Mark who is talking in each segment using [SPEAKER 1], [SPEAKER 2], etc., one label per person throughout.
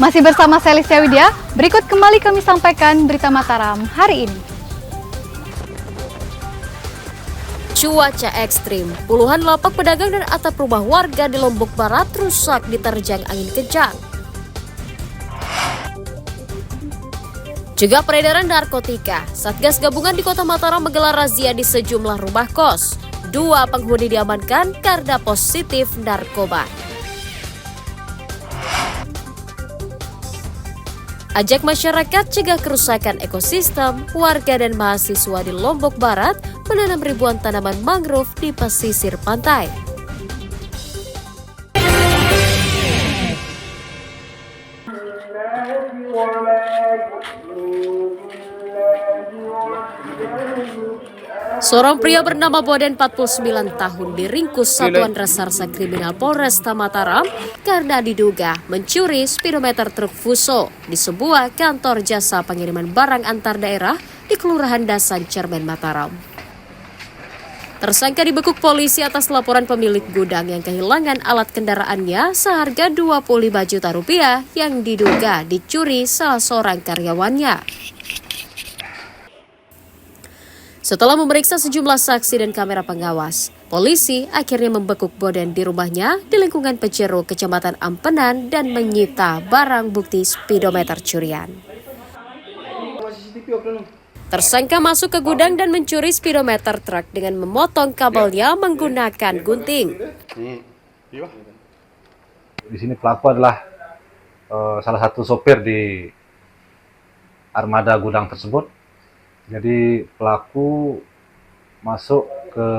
[SPEAKER 1] Masih bersama Selisya Widya, berikut kembali kami sampaikan berita Mataram hari ini.
[SPEAKER 2] Cuaca ekstrim, puluhan lapak pedagang dan atap rumah warga di Lombok Barat rusak diterjang angin kencang. Juga peredaran narkotika, Satgas Gabungan di Kota Mataram menggelar razia di sejumlah rumah kos. 2 penghuni diamankan karena positif narkoba. Ajak masyarakat cegah kerusakan ekosistem, warga dan mahasiswa di Lombok Barat menanam ribuan tanaman mangrove di pesisir pantai. Seorang pria bernama Boden 49 tahun diringkus Satuan Reserse Kriminal Polresta Mataram karena diduga mencuri speedometer truk Fuso di sebuah kantor jasa pengiriman barang antar daerah di Kelurahan Dasan, Cermen, Mataram. Tersangka dibekuk polisi atas laporan pemilik gudang yang kehilangan alat kendaraannya seharga 25 juta rupiah yang diduga dicuri salah seorang karyawannya. Setelah memeriksa sejumlah saksi dan kamera pengawas, polisi akhirnya membekuk Boden di rumahnya di lingkungan Peceru, Kecamatan Ampenan dan menyita barang bukti speedometer curian. Tersangka masuk ke gudang dan mencuri speedometer truk dengan memotong kabelnya menggunakan gunting.
[SPEAKER 3] Di sini pelaku adalah salah satu sopir di armada gudang tersebut. Jadi pelaku masuk ke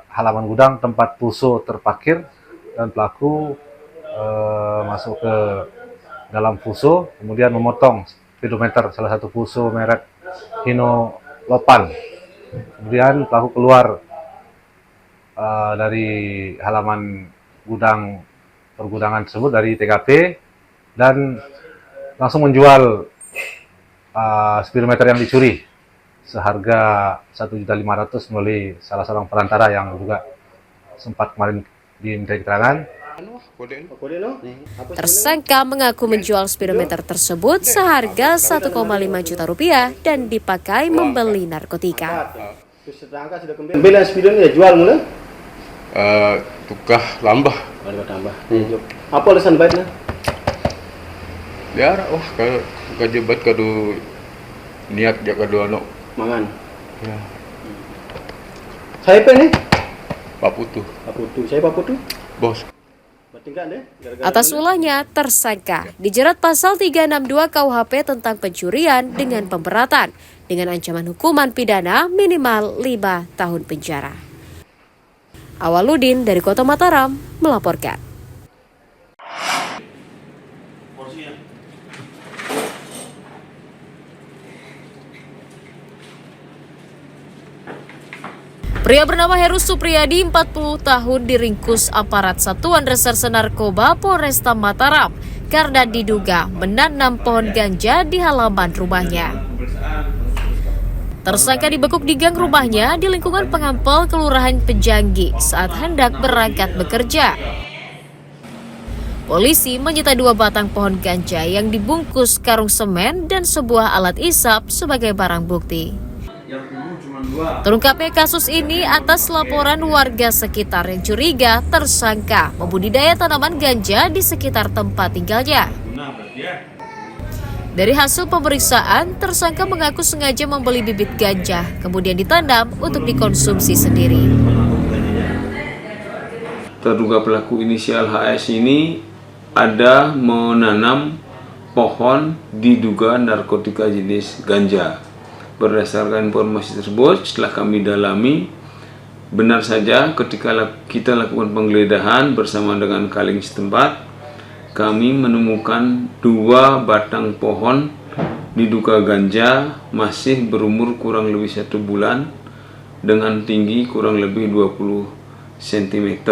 [SPEAKER 3] halaman gudang tempat Fuso terparkir dan pelaku masuk ke dalam Fuso, kemudian memotong speedometer salah satu Fuso merek Hino Lopan. Kemudian pelaku keluar dari halaman gudang pergudangan tersebut dari TKP dan langsung menjual speedometer yang dicuri seharga 1.500.000 melalui salah seorang perantara yang juga sempat kemarin diminta keterangan.
[SPEAKER 2] Tersangka mengaku menjual speedometer tersebut seharga 1,5 juta rupiah dan dipakai membeli narkotika.
[SPEAKER 4] Bela speedometer jual mula?
[SPEAKER 5] Tukah lambah.
[SPEAKER 4] Apa alasan baiknya?
[SPEAKER 5] Ya, kajebat kadu niat jak kadu anak.
[SPEAKER 4] Mangan.
[SPEAKER 5] Ya.
[SPEAKER 4] Saya apa nih?
[SPEAKER 5] Pak Putu.
[SPEAKER 4] Saya Pak Putu.
[SPEAKER 5] Bos.
[SPEAKER 2] Atas ulahnya, tersangka dijerat pasal 362 KUHP tentang pencurian dengan pemberatan dengan ancaman hukuman pidana minimal 5 tahun penjara. Awaludin dari Kota Mataram melaporkan. Pria bernama Heru Supriyadi, 40 tahun diringkus aparat Satuan Reserse Narkoba Polresta Mataram karena diduga menanam pohon ganja di halaman rumahnya. Tersangka dibekuk di gang rumahnya di lingkungan Pengampel, Kelurahan Pejanggi saat hendak berangkat bekerja. Polisi menyita 2 batang pohon ganja yang dibungkus karung semen dan sebuah alat isap sebagai barang bukti. Terungkapnya kasus ini atas laporan warga sekitar yang curiga tersangka membudidaya tanaman ganja di sekitar tempat tinggalnya. Dari hasil pemeriksaan, tersangka mengaku sengaja membeli bibit ganja, kemudian ditanam untuk dikonsumsi sendiri.
[SPEAKER 6] Terduga pelaku inisial HS ini ada menanam pohon diduga narkotika jenis ganja. Berdasarkan informasi tersebut, setelah kami dalami, benar saja ketika kita lakukan penggeledahan bersama dengan Kaling setempat, kami menemukan 2 batang pohon diduga ganja masih berumur kurang lebih 1 bulan dengan tinggi kurang lebih 20 cm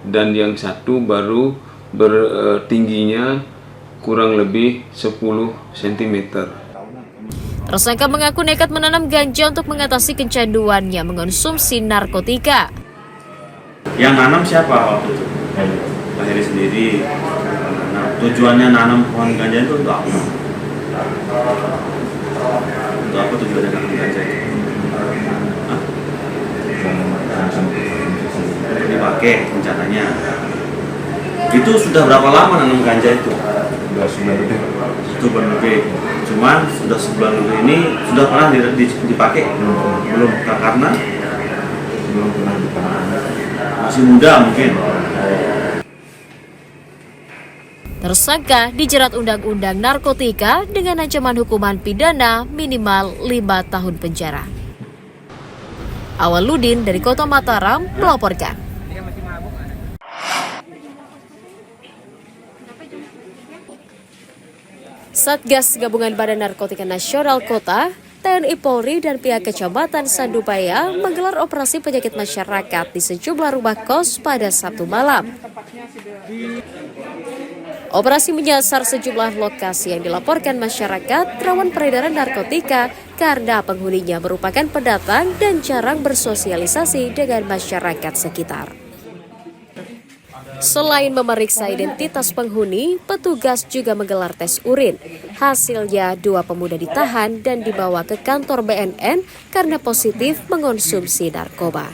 [SPEAKER 6] dan yang satu baru bertingginya kurang lebih 10 cm.
[SPEAKER 2] Tersangka mengaku nekat menanam ganja untuk mengatasi kecanduannya mengonsumsi narkotika.
[SPEAKER 7] Yang nanam siapa waktu itu? Pak Heri sendiri menanam. Tujuannya nanam pohon ganja itu untuk apa? Untuk apa tujuannya nanam ganja itu? Hah? Dipakai rencananya. Itu sudah berapa lama nanam ganja itu?
[SPEAKER 5] Sudah sebulan lebih.
[SPEAKER 7] Sebulan lebih. Cuman sudah sebulan lebih ini sudah pernah dipakai? Belum. Karena
[SPEAKER 5] Belum pernah dipakai.
[SPEAKER 7] masih muda mungkin.
[SPEAKER 2] Tersangka dijerat Undang-Undang Narkotika dengan ancaman hukuman pidana minimal 5 tahun penjara. Awaludin dari Kota Mataram melaporkan. Satgas Gabungan Badan Narkotika Nasional Kota, TNI Polri dan pihak Kecamatan Sandubaya menggelar operasi penyakit masyarakat di sejumlah rumah kos pada Sabtu malam. Operasi menyasar sejumlah lokasi yang dilaporkan masyarakat rawan peredaran narkotika karena penghuninya merupakan pendatang dan jarang bersosialisasi dengan masyarakat sekitar. Selain memeriksa identitas penghuni, petugas juga menggelar tes urin. Hasilnya 2 pemuda ditahan dan dibawa ke kantor BNN karena positif mengonsumsi narkoba.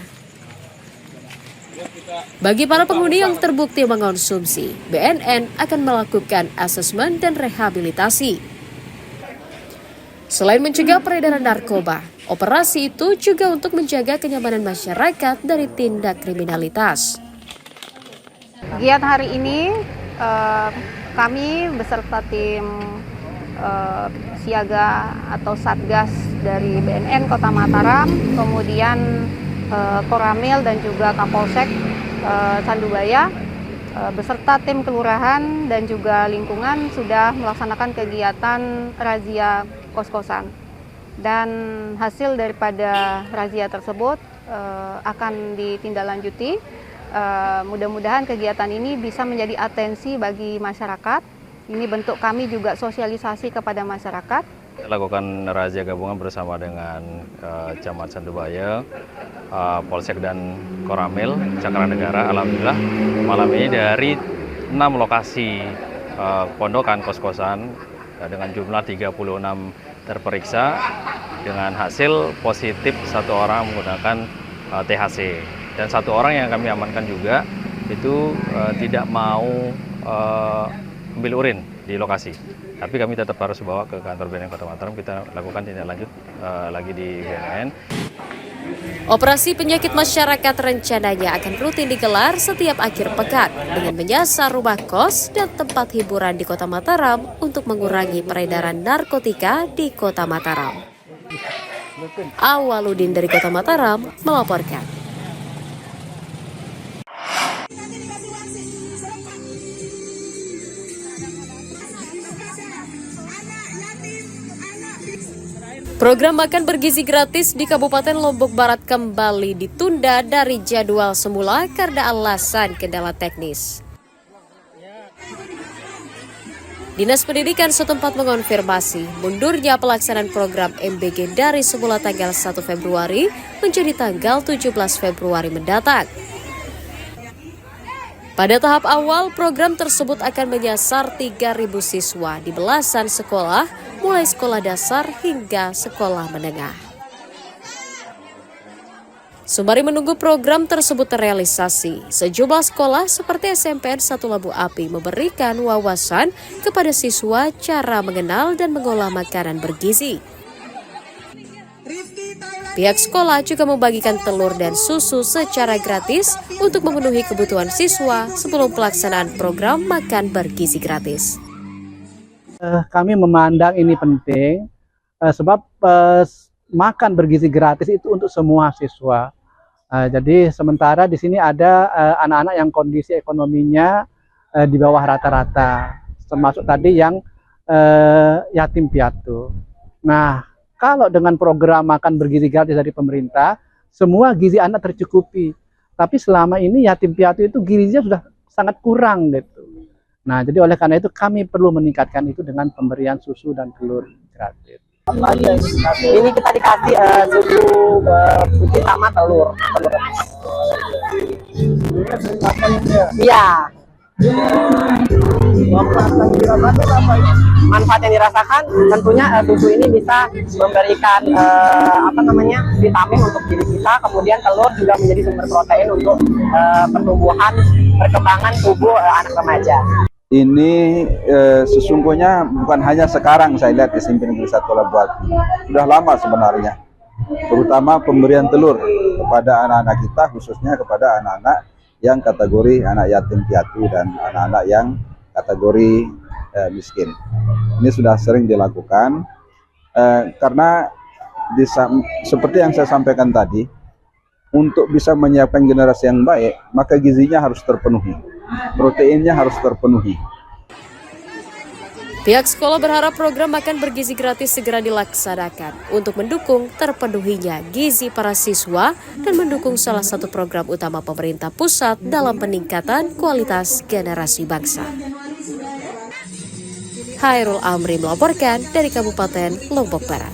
[SPEAKER 2] Bagi para penghuni yang terbukti mengonsumsi, BNN akan melakukan asesmen dan rehabilitasi. Selain mencegah peredaran narkoba, operasi itu juga untuk menjaga kenyamanan masyarakat dari tindak kriminalitas.
[SPEAKER 8] Kegiatan hari ini kami beserta tim siaga atau satgas dari BNN Kota Mataram, kemudian Koramil dan juga Kapolsek Sandubaya beserta tim kelurahan dan juga lingkungan sudah melaksanakan kegiatan razia kos-kosan. Dan hasil daripada razia tersebut akan ditindaklanjuti. Mudah-mudahan kegiatan ini bisa menjadi atensi bagi masyarakat. Ini bentuk kami juga sosialisasi kepada masyarakat.
[SPEAKER 9] Lakukan razia gabungan bersama dengan Camat Sandubaya, Polsek dan Koramil, Cakranegara. Alhamdulillah malam ini dari 6 lokasi pondokan kos-kosan dengan jumlah 36 terperiksa dengan hasil positif 1 orang menggunakan THC. Dan 1 orang yang kami amankan juga itu tidak mau ambil urin di lokasi. Tapi kami tetap harus bawa ke kantor BNN Kota Mataram, kita lakukan tindak lanjut lagi di BNN.
[SPEAKER 2] Operasi penyakit masyarakat rencananya akan rutin digelar setiap akhir pekan dengan menyasar rumah kos dan tempat hiburan di Kota Mataram untuk mengurangi peredaran narkotika di Kota Mataram. Awaludin dari Kota Mataram melaporkan. Program makan bergizi gratis di Kabupaten Lombok Barat kembali ditunda dari jadwal semula karena alasan kendala teknis. Dinas Pendidikan setempat mengonfirmasi mundurnya pelaksanaan program MBG dari semula tanggal 1 Februari menjadi tanggal 17 Februari mendatang. Pada tahap awal, program tersebut akan menyasar 3.000 siswa di belasan sekolah, mulai sekolah dasar hingga sekolah menengah. Sembari menunggu program tersebut terrealisasi, sejumlah sekolah seperti SMPN 1 Labu Api memberikan wawasan kepada siswa cara mengenal dan mengolah makanan bergizi. Pihak sekolah juga membagikan telur dan susu secara gratis untuk memenuhi kebutuhan siswa sebelum pelaksanaan program makan bergizi gratis.
[SPEAKER 10] Kami memandang ini penting sebab makan bergizi gratis itu untuk semua siswa. Jadi sementara di sini ada anak-anak yang kondisi ekonominya di bawah rata-rata, termasuk tadi yang yatim piatu. Nah, kalau dengan program makan bergizi gratis dari pemerintah, semua gizi anak tercukupi. Tapi selama ini yatim piatu itu gizinya sudah sangat kurang gitu. Nah, jadi oleh karena itu kami perlu meningkatkan itu dengan pemberian susu dan telur gratis.
[SPEAKER 11] Ini kita dikasih susu putih sama telur. Iya, Manfaat yang dirasakan tentunya susu ini bisa memberikan vitamin untuk diri kita, kemudian telur juga menjadi sumber protein untuk pertumbuhan perkembangan tubuh anak remaja.
[SPEAKER 12] Ini sesungguhnya bukan hanya sekarang saya lihat SMP Negeri 1 Labuhan, sudah lama sebenarnya, terutama pemberian telur kepada anak-anak kita, khususnya kepada anak-anak yang kategori anak yatim piatu dan anak-anak yang kategori miskin. Ini sudah sering dilakukan karena seperti yang saya sampaikan tadi, untuk bisa menyiapkan generasi yang baik, maka gizinya harus terpenuhi, proteinnya harus terpenuhi.
[SPEAKER 2] Pihak sekolah berharap program makan bergizi gratis segera dilaksanakan untuk mendukung terpenuhinya gizi para siswa dan mendukung salah satu program utama pemerintah pusat dalam peningkatan kualitas generasi bangsa. Hairul Amri melaporkan dari Kabupaten Lombok Barat.